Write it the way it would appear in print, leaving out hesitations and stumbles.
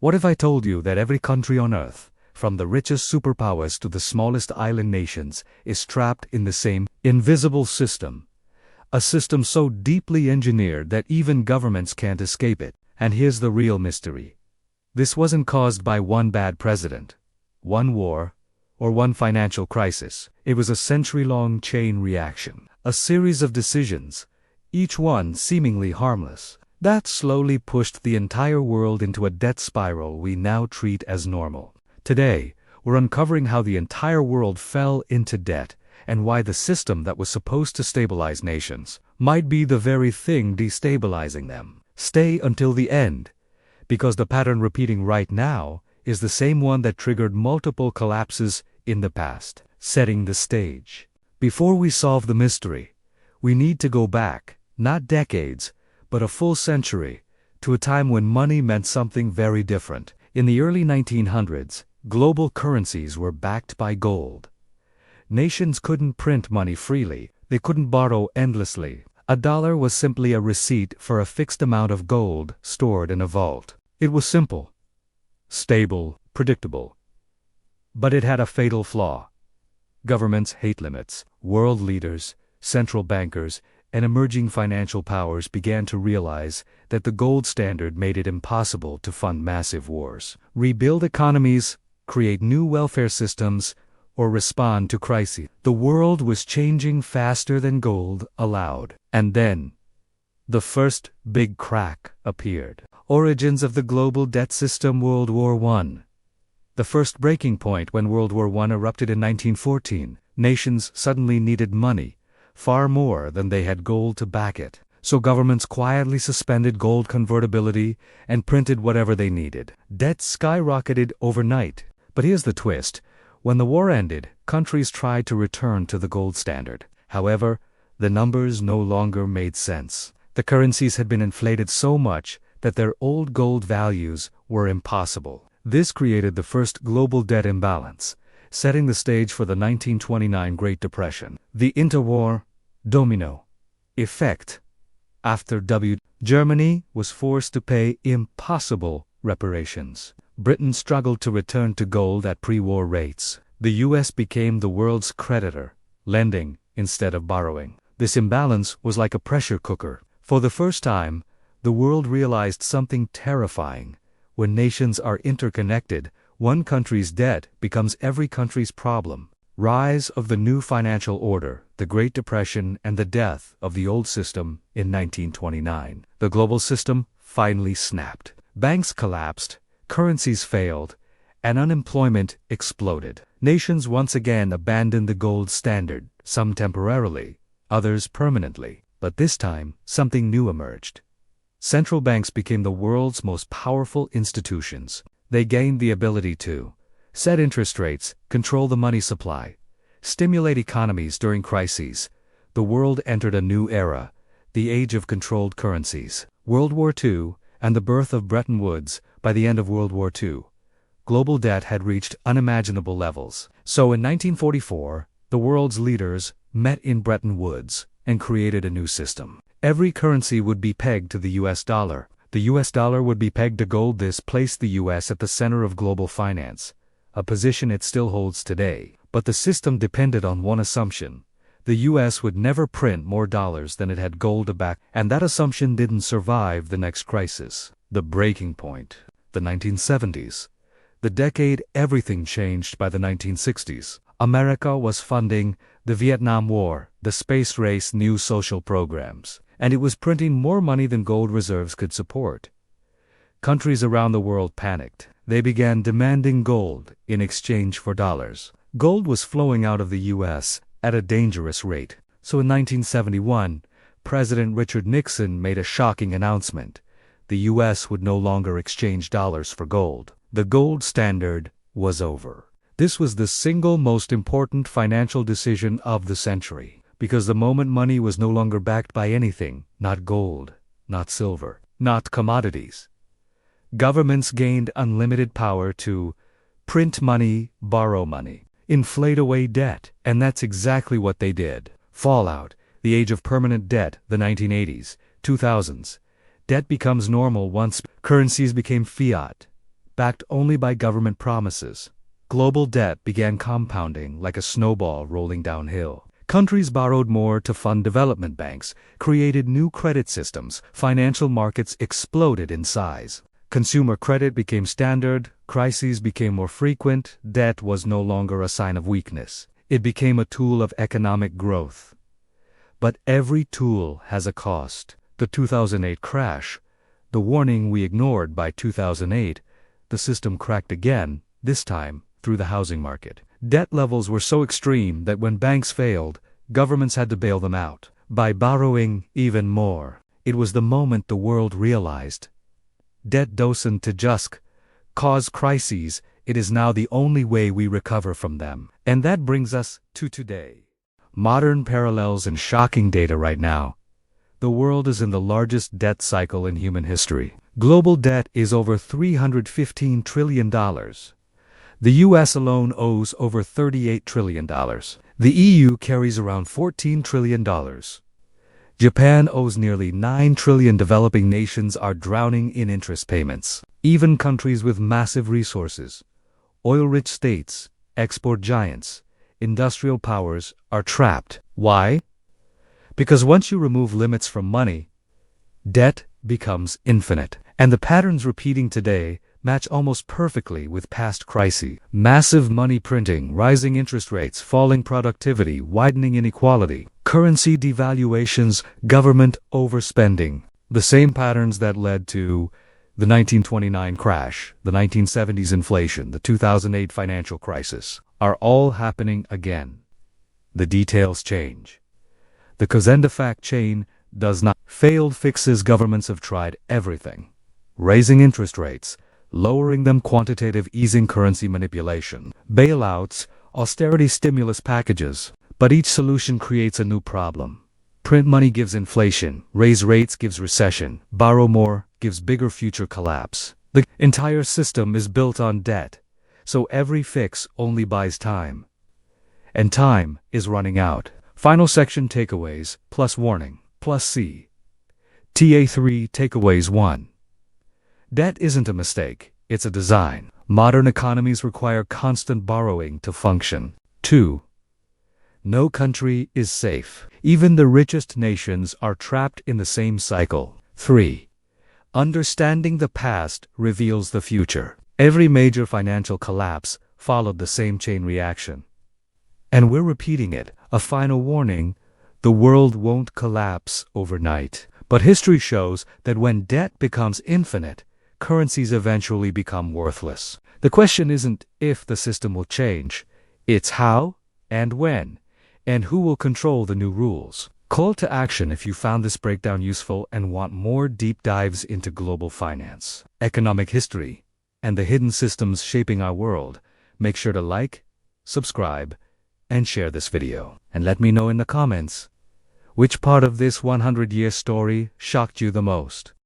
What if I told you that every country on Earth, from the richest superpowers to the smallest island nations, is trapped in the same invisible system? A system so deeply engineered that even governments can't escape it. And here's the real mystery. This wasn't caused by one bad president, one war, or one financial crisis. It was a century-long chain reaction. A series of decisions, each one seemingly harmless, that slowly pushed the entire world into a debt spiral we now treat as normal. Today, we're uncovering how the entire world fell into debt, and why the system that was supposed to stabilize nations might be the very thing destabilizing them. Stay until the end, because the pattern repeating right now is the same one that triggered multiple collapses in the past, setting the stage. Before we solve the mystery, we need to go back, not decades, but a full century, to a time when money meant something very different. In the early 1900s, global currencies were backed by gold. Nations couldn't print money freely, they couldn't borrow endlessly. A dollar was simply a receipt for a fixed amount of gold stored in a vault. It was simple, stable, predictable. But it had a fatal flaw. Governments hate limits. World leaders, central bankers, and emerging financial powers began to realize that the gold standard made it impossible to fund massive wars, rebuild economies, create new welfare systems, or respond to crises. The world was changing faster than gold allowed. And then, the first big crack appeared. Origins of the global debt system. World War I. The first breaking point. When World War I erupted in 1914, nations suddenly needed money, far more than they had gold to back it. So governments quietly suspended gold convertibility and printed whatever they needed. Debt skyrocketed overnight. But here's the twist. When the war ended, countries tried to return to the gold standard. However, the numbers no longer made sense. The currencies had been inflated so much that their old gold values were impossible. This created the first global debt imbalance, setting the stage for the 1929 Great Depression. The interwar domino effect. After Germany was forced to pay impossible reparations. Britain struggled to return to gold at pre-war rates. The US became the world's creditor, lending instead of borrowing. This imbalance was like a pressure cooker. For the first time, the world realized something terrifying. When nations are interconnected, one country's debt becomes every country's problem. Rise of the new financial order, the Great Depression, and the death of the old system in 1929. The global system finally snapped. Banks collapsed, currencies failed, and unemployment exploded. Nations once again abandoned the gold standard, some temporarily, others permanently. But this time, something new emerged. Central banks became the world's most powerful institutions. They gained the ability to set interest rates, control the money supply, stimulate economies during crises. The world entered a new era, the age of controlled currencies. World War II and the birth of Bretton Woods. By the end of World War II, global debt had reached unimaginable levels. So in 1944, the world's leaders met in Bretton Woods and created a new system. Every currency would be pegged to the US dollar. The US dollar would be pegged to gold. This placed the US at the center of global finance, a position it still holds today. But the system depended on one assumption. The US would never print more dollars than it had gold to back, and that assumption didn't survive the next crisis. The breaking point. The 1970s. The decade everything changed. By the 1960s, America was funding the Vietnam War, the space race, new social programs, and it was printing more money than gold reserves could support. Countries around the world panicked. They began demanding gold in exchange for dollars. Gold was flowing out of the US at a dangerous rate. So in 1971, President Richard Nixon made a shocking announcement. The US would no longer exchange dollars for gold. The gold standard was over. This was the single most important financial decision of the century, because the moment money was no longer backed by anything, not gold, not silver, not commodities. Governments gained unlimited power to print money, borrow money, inflate away debt, and that's exactly what they did. Fallout, the age of permanent debt, the 1980s, 2000s. Debt becomes normal once currencies became fiat. backed only by government promises. Global debt began compounding like a snowball rolling downhill. Countries borrowed more to fund development banks, created new credit systems, financial markets exploded in size. Consumer credit became standard, crises became more frequent, debt was no longer a sign of weakness. It became a tool of economic growth. But every tool has a cost. The 2008 crash, the warning we ignored by 2008, the system cracked again, this time through the housing market. Debt levels were so extreme that when banks failed, governments had to bail them out by borrowing even more. It was the moment the world realized debt doesn't just cause crises, it is now the only way we recover from them. And that brings us to today. Modern parallels and shocking data right now. The world is in the largest debt cycle in human history. Global debt is over $315 trillion. The US alone owes over $38 trillion. The EU carries around $14 trillion. Japan owes nearly $9 trillion. Developing nations are drowning in interest payments. Even countries with massive resources, oil-rich states, export giants, industrial powers are trapped. Why? Because once you remove limits from money, debt becomes infinite. And the patterns repeating today match almost perfectly with past crises. Massive money printing, rising interest rates, falling productivity, widening inequality, currency devaluations, government overspending. The same patterns that led to the 1929 crash, the 1970s inflation, the 2008 financial crisis, are all happening again. The details change. The cause-and-effect chain does not. Failed fixes. Governments have tried everything. Raising interest rates, lowering them, quantitative easing, currency manipulation, bailouts, austerity stimulus packages. But each solution creates a new problem. Print money gives inflation, raise rates gives recession, borrow more gives bigger future collapse. The entire system is built on debt, so every fix only buys time. And time is running out. Final section takeaways, plus warning, plus C. TA3 takeaways 1. Debt isn't a mistake, it's a design. Modern economies require constant borrowing to function. 2. No country is safe. Even the richest nations are trapped in the same cycle. 3. Understanding the past reveals the future. Every major financial collapse followed the same chain reaction. And we're repeating it. A final warning, the world won't collapse overnight. But history shows that when debt becomes infinite, currencies eventually become worthless. The question isn't if the system will change, it's how and when, and who will control the new rules. Call to action if you found this breakdown useful and want more deep dives into global finance, economic history, and the hidden systems shaping our world. Make sure to like, subscribe, and share this video. And let me know in the comments, which part of this 100-year story shocked you the most?